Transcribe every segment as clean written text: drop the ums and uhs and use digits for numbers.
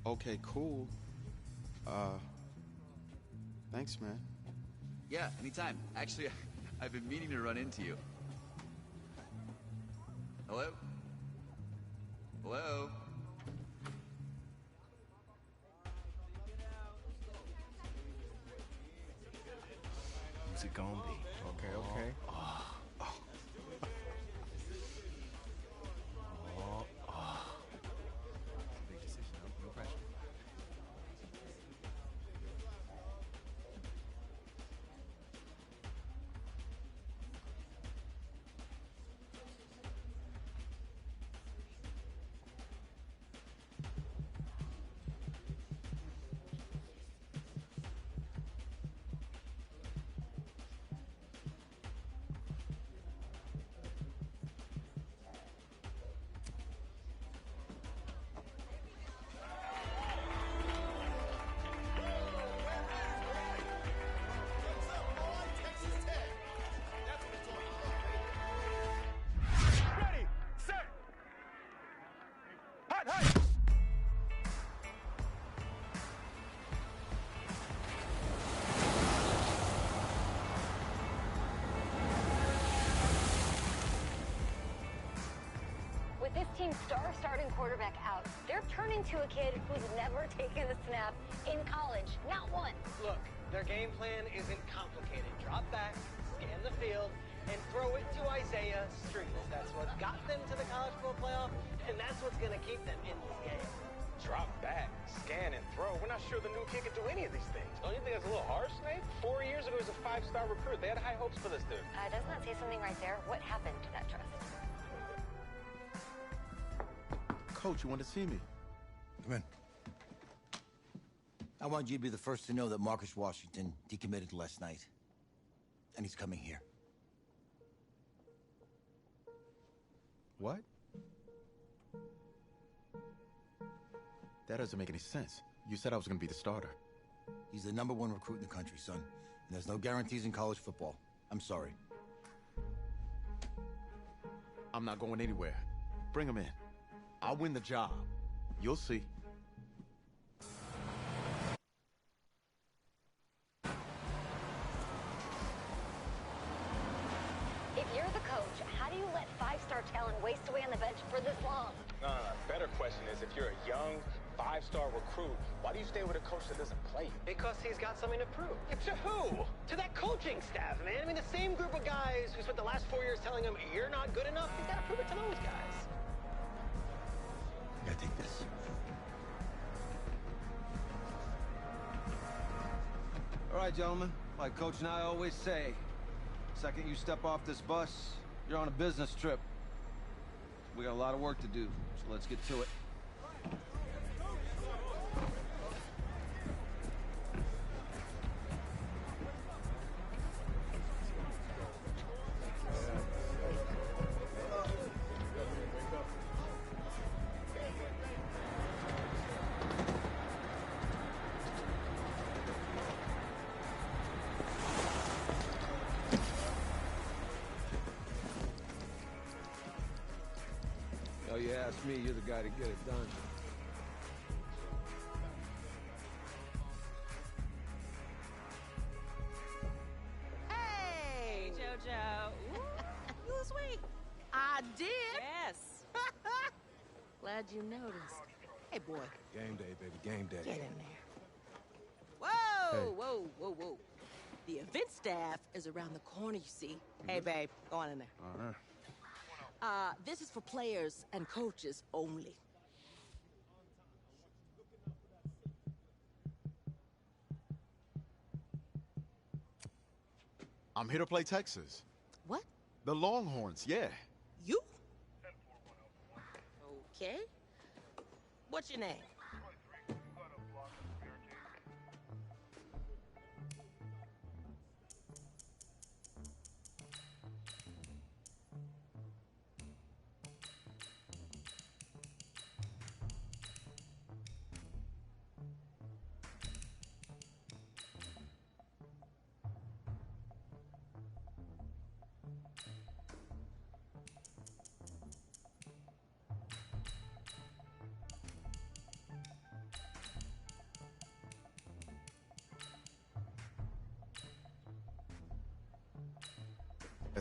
Okay, cool. Thanks, man. Yeah, anytime. Actually, I've been meaning to run into you. Hello? Hello? Who's it gonna be? Okay. Big decision. No pressure. With this team's starting quarterback out, they're turning to a kid who's never taken a snap in college, not once. Look, their game plan isn't complicated. Drop back, scan the field, and throw it to Isaiah Street. That's what got them to the college football playoff, and that's what's going to keep them in this game. Drop back, scan, and throw. We're not sure the new kid can do any of these things. Don't you think that's a little harsh, Nate? 4 years ago, he was a 5-star recruit. They had high hopes for this dude. Doesn't that say something right there? What happened to that trust? Coach, you want to see me? Come in. I want you to be the first to know that Marcus Washington decommitted last night. And he's coming here. What? That doesn't make any sense. You said I was going to be the starter. He's the #1 recruit in the country, son. And there's no guarantees in college football. I'm sorry. I'm not going anywhere. Bring him in. I'll win the job. You'll see. If you're the coach, how do you let 5-star talent waste away on the bench for this long? No. Better question is, if you're a young 5-star recruit, why do you stay with a coach that doesn't play you? Because he's got something to prove. To who? To that coaching staff, man. I mean, the same group of guys who spent the last 4 years telling him, you're not good enough, he's got to prove it to those guys. Yeah, take this. All right, gentlemen. Like Coach and I always say, second you step off this bus, you're on a business trip. We got a lot of work to do, so let's get to it. Oh, you ask me, you're the guy to get it done. Hey, JoJo. Ooh, you was sweet. I did. Yes. Glad you noticed. Hey, boy. Game day, baby. Game day. Get in there. Whoa, whoa. The event staff is around the corner, you see. Hey, babe, go on in there. All right. This is for players and coaches only. I'm here to play Texas. What? The Longhorns, yeah. You? Okay. What's your name?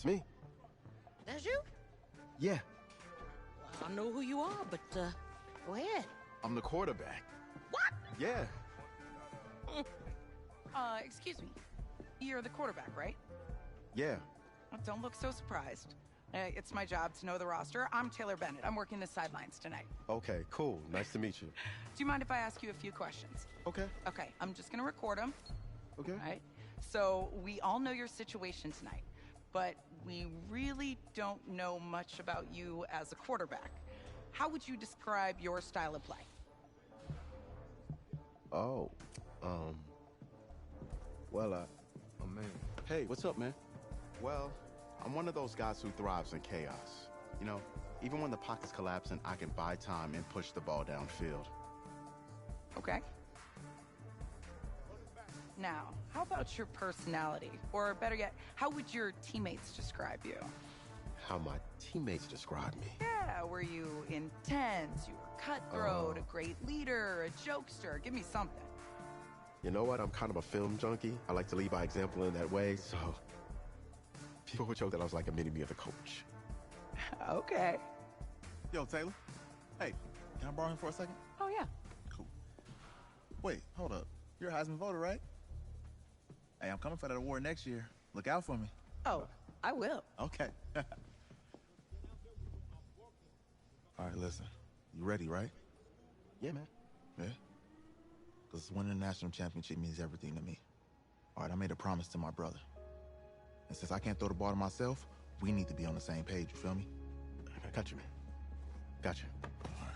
That's me. That's you? Yeah. Well, I know who you are, but, go ahead. I'm the quarterback. What? Yeah. Excuse me. You're the quarterback, right? Yeah. Don't look so surprised. It's my job to know the roster. I'm Taylor Bennett. I'm working the sidelines tonight. Okay, cool. Nice to meet you. Do you mind if I ask you a few questions? Okay. Okay, I'm just gonna record them. Okay. All right? So, we all know your situation tonight, but we really don't know much about you as a quarterback. How would you describe your style of play? Oh, well, oh man. Hey, what's up, man? Well, I'm one of those guys who thrives in chaos. You know, even when the pocket's collapsing, I can buy time and push the ball downfield. Okay. Now, how about your personality? Or better yet, how would your teammates describe you? How my teammates describe me. Yeah, were you intense? You were cutthroat, a great leader, a jokester? Give me something. You know what? I'm kind of a film junkie. I like to lead by example in that way, so people would joke that I was like a mini-me of the coach. Okay. Yo, Taylor. Hey, can I borrow him for a second? Oh, yeah. Cool. Wait, hold up. You're a Heisman voter, right? Hey, I'm coming for that award next year. Look out for me. Oh, I will. Okay. All right, listen. You ready, right? Yeah, man. Yeah? Because winning the national championship means everything to me. All right, I made a promise to my brother. And since I can't throw the ball to myself, we need to be on the same page, you feel me? I got you, man. Got you. All right.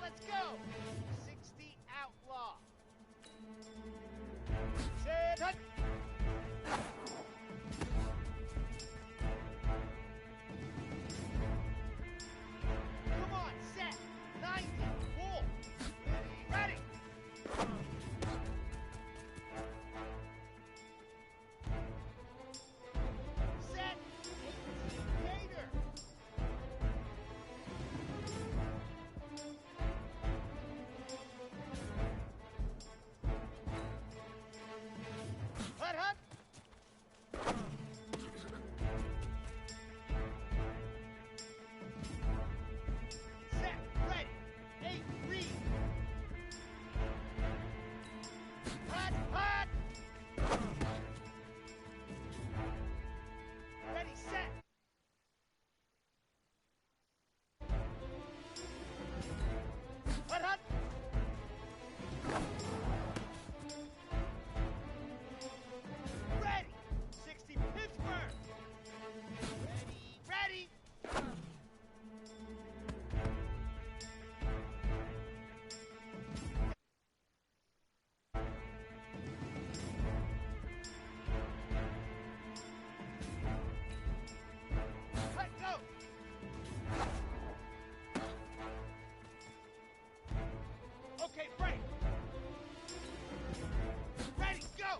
Let's go! 60 outlaw. Set, hut. Come on, set. 90, pull. Ready. Set. 18, Gator. Hut, hut. Set, ready. 8, read. Hut, hut. Ready, set. Hut, hut. Ready! 60 Pittsburgh! Ready, ready! Let go! Okay, break! Ready, go!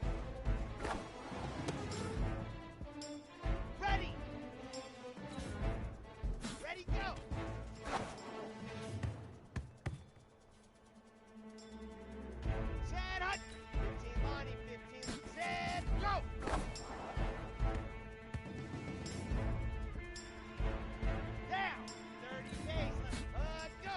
Ready! Ready, go! Set, hut! 15 Lonnie, 15, set, go! Down! 30 pace, go!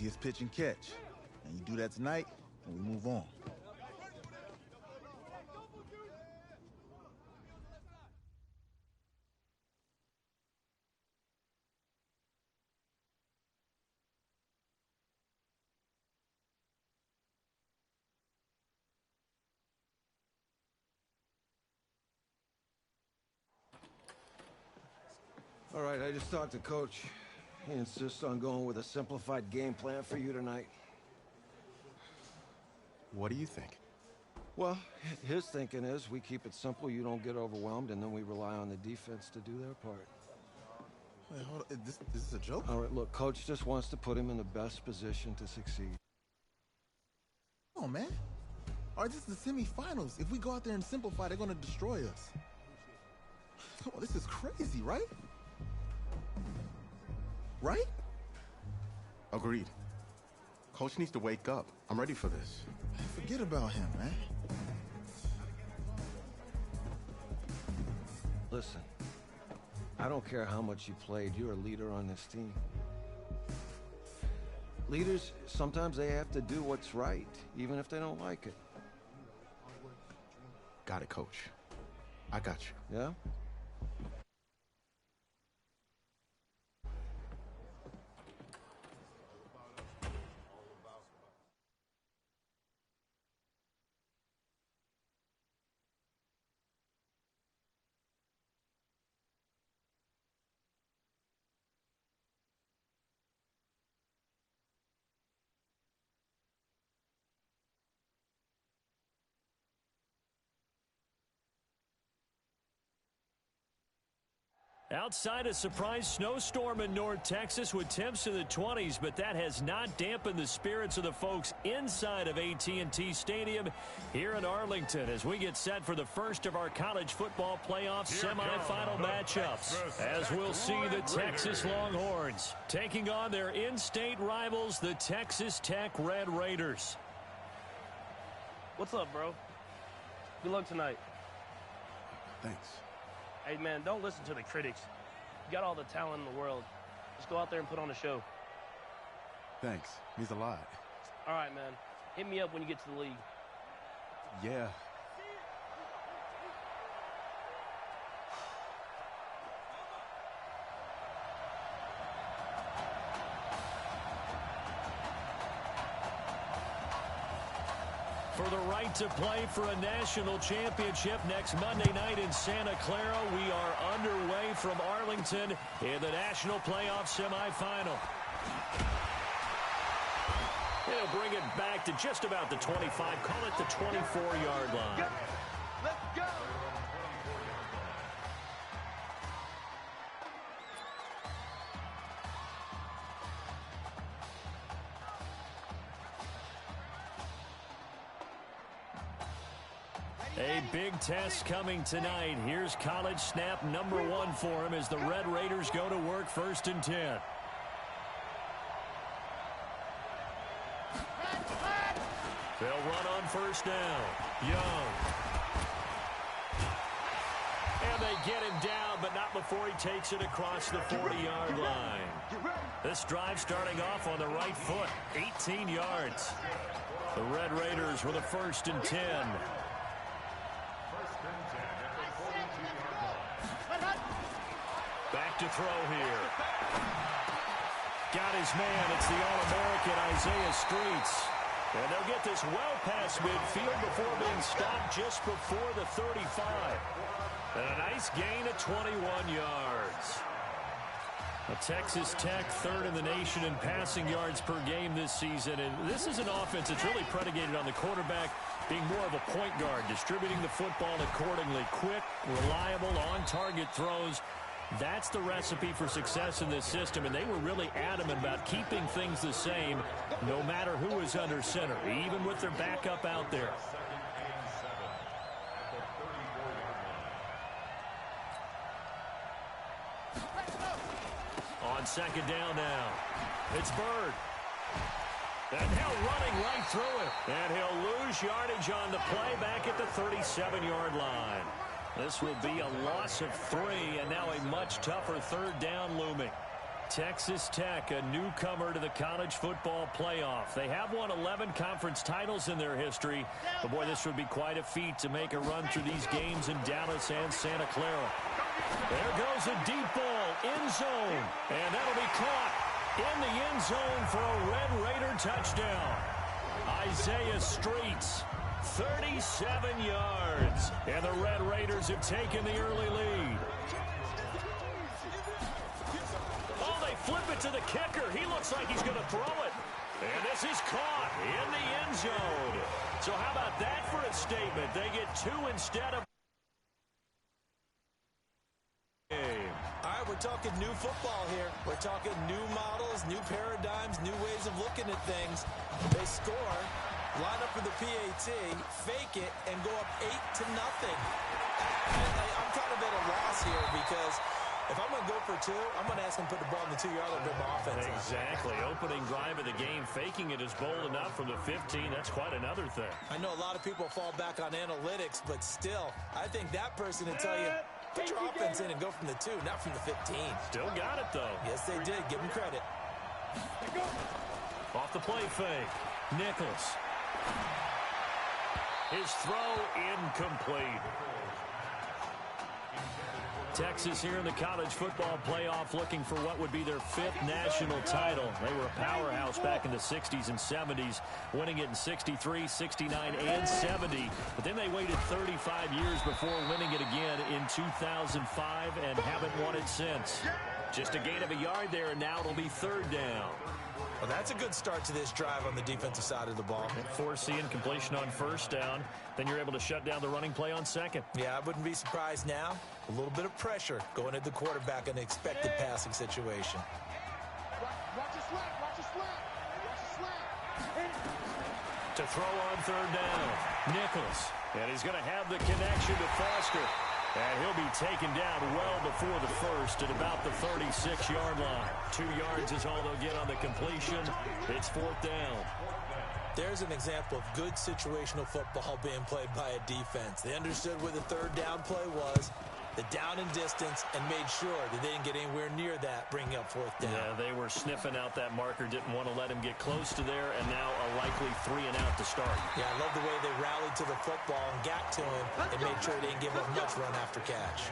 Easy as pitch and catch. And you do that tonight, and we move on. All right, I just talked to Coach. He insists on going with a simplified game plan for you tonight. What do you think? Well, his thinking is we keep it simple, you don't get overwhelmed, and then we rely on the defense to do their part. Wait, hold on. This is a joke? All right, look, Coach just wants to put him in the best position to succeed. Come on, man. All right, this is the semifinals. If we go out there and simplify, they're going to destroy us. Come on, this is crazy, right? Right? Agreed. Coach needs to wake up. I'm ready for this. Forget about him, man. Listen, I don't care how much you played, you're a leader on this team. Leaders, sometimes they have to do what's right, even if they don't like it. Got it, Coach. I got you. Yeah? Outside a surprise snowstorm in North Texas with temps in the 20s, but that has not dampened the spirits of the folks inside of AT&T Stadium here in Arlington as we get set for the first of our college football playoff semifinal matchups. As we'll see the Texas Longhorns taking on their in-state rivals, the Texas Tech Red Raiders. What's up, bro? Good luck tonight. Thanks. Hey, man, don't listen to the critics. You got all the talent in the world. Just go out there and put on a show. Thanks. Means a lot. All right, man. Hit me up when you get to the league. Yeah. For the right to play for a national championship next Monday night in Santa Clara, we are underway from Arlington in the national playoff semifinal. They'll bring it back to just about the 25, call it the 24-yard line. Let's go! A big test coming tonight. Here's college snap number 1 for him as the Red Raiders go to work 1st and 10. They'll run on 1st down. Young. And they get him down, but not before he takes it across the 40-yard line. This drive starting off on the right foot. 18 yards. The Red Raiders with a 1st and 10. Back to throw here. Got his man. It's the All-American Isaiah Streets. And they'll get this well past midfield before being stopped just before the 35. And a nice gain of 21 yards. Now, Texas Tech 3rd in the nation in passing yards per game this season. And this is an offense that's really predicated on the quarterback being more of a point guard, distributing the football accordingly. Quick, reliable, on-target throws. That's the recipe for success in this system, and they were really adamant about keeping things the same no matter who is under center, even with their backup out there. On 2nd down now, it's Bird. And now running right through it. And he'll lose yardage on the play back at the 37-yard line. This will be a loss of 3, and now a much tougher 3rd down looming. Texas Tech, a newcomer to the college football playoff. They have won 11 conference titles in their history. But, boy, this would be quite a feat to make a run through these games in Dallas and Santa Clara. There goes a deep ball, end zone, and that'll be caught in the end zone for a Red Raider touchdown. Isaiah Streets, 37 yards, and the Red Raiders have taken the early lead. Oh, they flip it to the kicker. He looks like he's going to throw it. And this is caught in the end zone. So how about that for a statement? They get 2 instead of... All right, we're talking new football here. We're talking new models, new paradigms, new ways of looking at things. They score, line up for the PAT, fake it, and go up 8-0. I'm kind of at a loss here because if I'm going to go for 2, I'm going to ask him to put the ball in the 2-yard line and bring my offense on. Exactly. Opening drive of the game, faking it is bold enough from the 15. That's quite another thing. I know a lot of people fall back on analytics, but still, I think that person will tell you, put your offense in and go from the 2, not from the 15. Still got it, though. Yes, they did. Give them credit. Off the play fake. Nichols. His throw incomplete. Texas here in the college football playoff looking for what would be their 5th national title. They were a powerhouse back in the 60s and 70s, winning it in 63, 69, and 70. But then they waited 35 years before winning it again in 2005 and haven't won it since. Just a gain of a yard there, and now it'll be 3rd down. Well, that's a good start to this drive on the defensive side of the ball. Forcing completion on 1st down. Then you're able to shut down the running play on 2nd. Yeah, I wouldn't be surprised now. A little bit of pressure going at the quarterback in an expected passing situation. Watch your slant. Watch your slant. Watch your slant. To throw on 3rd down. Nichols. And he's going to have the connection to Foster. And he'll be taken down well before the 1st at about the 36-yard line. 2 yards is all they'll get on the completion. It's 4th down. There's an example of good situational football being played by a defense. They understood where the 3rd down play was, the down and distance, and made sure that they didn't get anywhere near that, bringing up 4th down. Yeah, they were sniffing out that marker, didn't want to let him get close to there, and now a likely 3-and-out to start. Yeah, I love the way they rallied to the football and got to him and made sure they didn't give up much run after catch.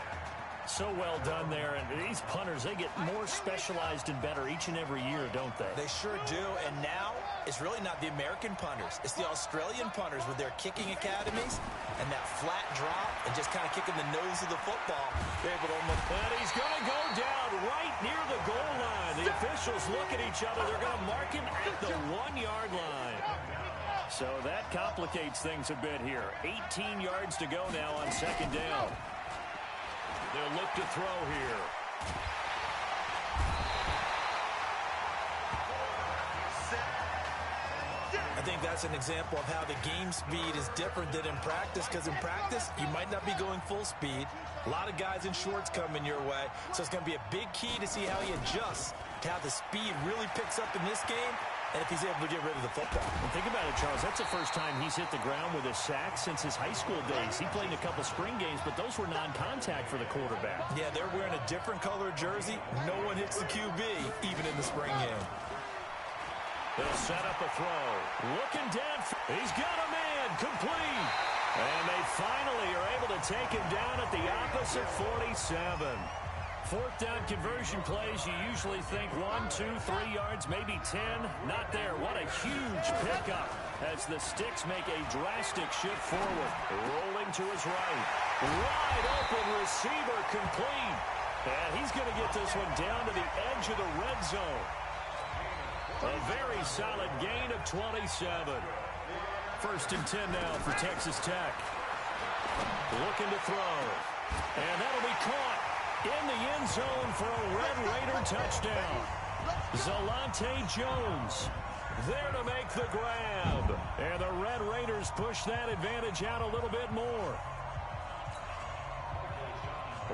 So well done there, and these punters, they get more specialized and better each and every year, don't they? They sure do, and now it's really not the American punters. It's the Australian punters with their kicking academies and that flat drop and just kind of kicking the nose of the football. They're able to almost... And he's going to go down right near the goal line. The officials look at each other. They're going to mark him at the 1-yard line. So that complicates things a bit here. 18 yards to go now on 2nd down. They'll look to throw here. I think that's an example of how the game speed is different than in practice, because in practice, you might not be going full speed. A lot of guys in shorts coming your way, so it's going to be a big key to see how he adjusts to how the speed really picks up in this game, and if he's able to get rid of the football. And think about it, Charles. That's the first time he's hit the ground with a sack since his high school days. He played in a couple spring games, but those were non-contact for the quarterback. Yeah, they're wearing a different color jersey. No one hits the QB, even in the spring game. They'll set up a throw. Looking down. He's got a man. Complete. And they finally are able to take him down at the opposite 47. 4th down conversion plays, you usually think 1, 2, 3 yards, maybe 10. Not there. What a huge pickup as the Sticks make a drastic shift forward. Rolling to his right. Wide open receiver complete. And he's going to get this one down to the edge of the red zone. A very solid gain of 27. 1st and 10 now for Texas Tech. Looking to throw. And that'll be caught in the end zone for a Red Raider touchdown. Zalante Jones there to make the grab. And the Red Raiders push that advantage out a little bit more.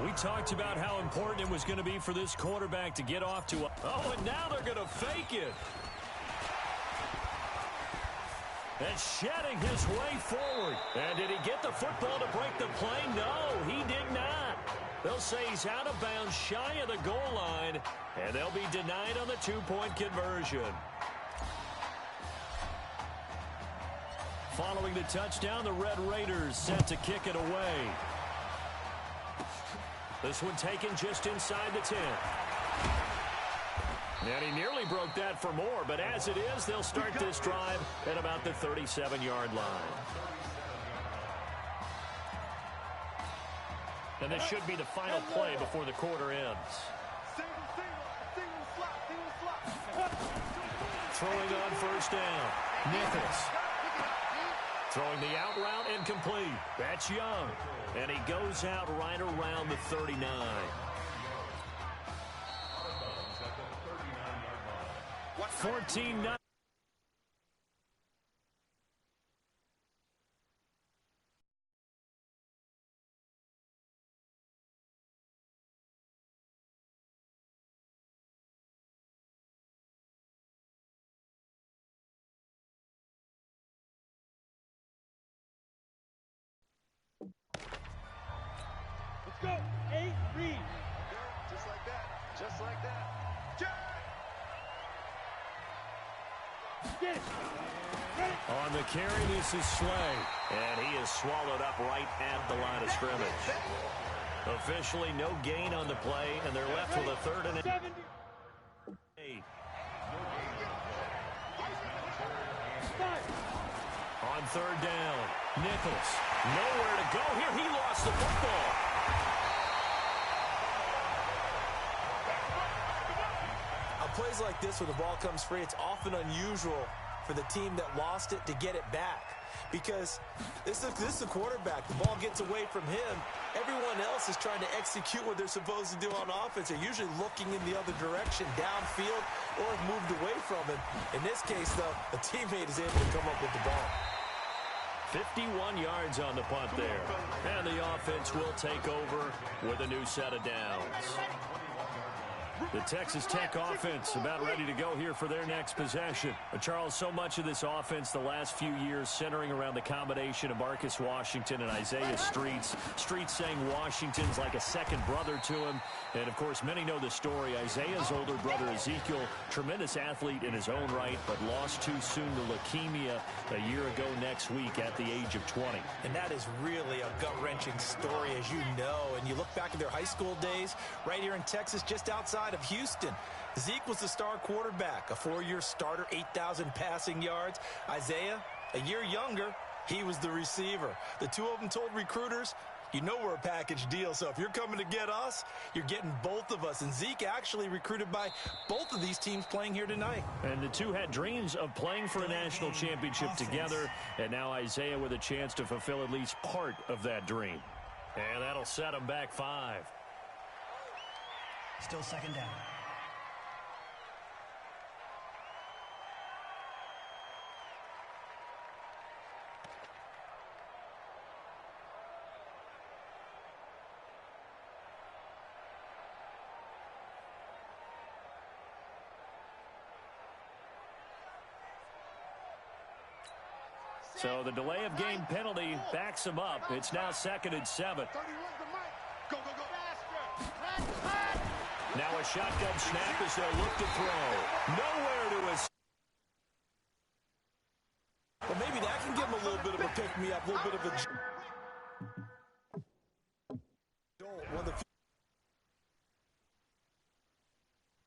We talked about how important it was going to be for this quarterback to get off to a... Oh, and now they're going to fake it. And shedding his way forward. And did he get the football to break the play? No, he did not. They'll say he's out of bounds shy of the goal line, and they'll be denied on the two-point conversion. Following the touchdown, the Red Raiders set to kick it away. This one taken just inside the 10. And he nearly broke that for more, but as it is, they'll start this drive at about the 37-yard line. And this should be the final play before the quarter ends. Throwing on first down, Nichols. Throwing the out route incomplete. That's Young. And he goes out right around the 39. What? 14-9. Go, 8, read. Just like that. Just like that. Get it. On the carry, this is Slay. And he is swallowed up right at the line of scrimmage. Officially no gain on the play, and they're left with a 3rd and 8. On 3rd down, Nichols. Nowhere to go here. He lost the football. Plays like this where the ball comes free, it's often unusual for the team that lost it to get it back. Because this is the quarterback. The ball gets away from him. Everyone else is trying to execute what they're supposed to do on offense. They're usually looking in the other direction, downfield, or have moved away from him. In this case, though, a teammate is able to come up with the ball. 51 yards on the punt there. And the offense will take over with a new set of downs. The Texas Tech offense about ready to go here for their next possession. But Charles, so much of this offense the last few years centering around the combination of Marcus Washington and Isaiah Streets. Streets saying Washington's like a second brother to him. And, of course, many know the story. Isaiah's older brother, Ezekiel, tremendous athlete in his own right, but lost too soon to leukemia a year ago next week at the age of 20. And that is really a gut-wrenching story, as you know. And you look back at their high school days right here in Texas, just outside of Houston. Zeke was the star quarterback, a 4-year starter, 8,000 passing yards. Isaiah, a year younger, he was the receiver. The two of them told recruiters, you know we're a package deal, so if you're coming to get us, you're getting both of us. And Zeke actually recruited by both of these teams playing here tonight. And the two had dreams of playing for a national championship together, and now Isaiah with a chance to fulfill at least part of that dream. And that'll set him back 5. Still 2nd down. So the delay of game penalty backs him up. It's now 2nd and 7. Now a shotgun snap as they'll look to throw. Nowhere to his. Well, maybe that can give him a little bit of a pick-me-up, a little bit of a...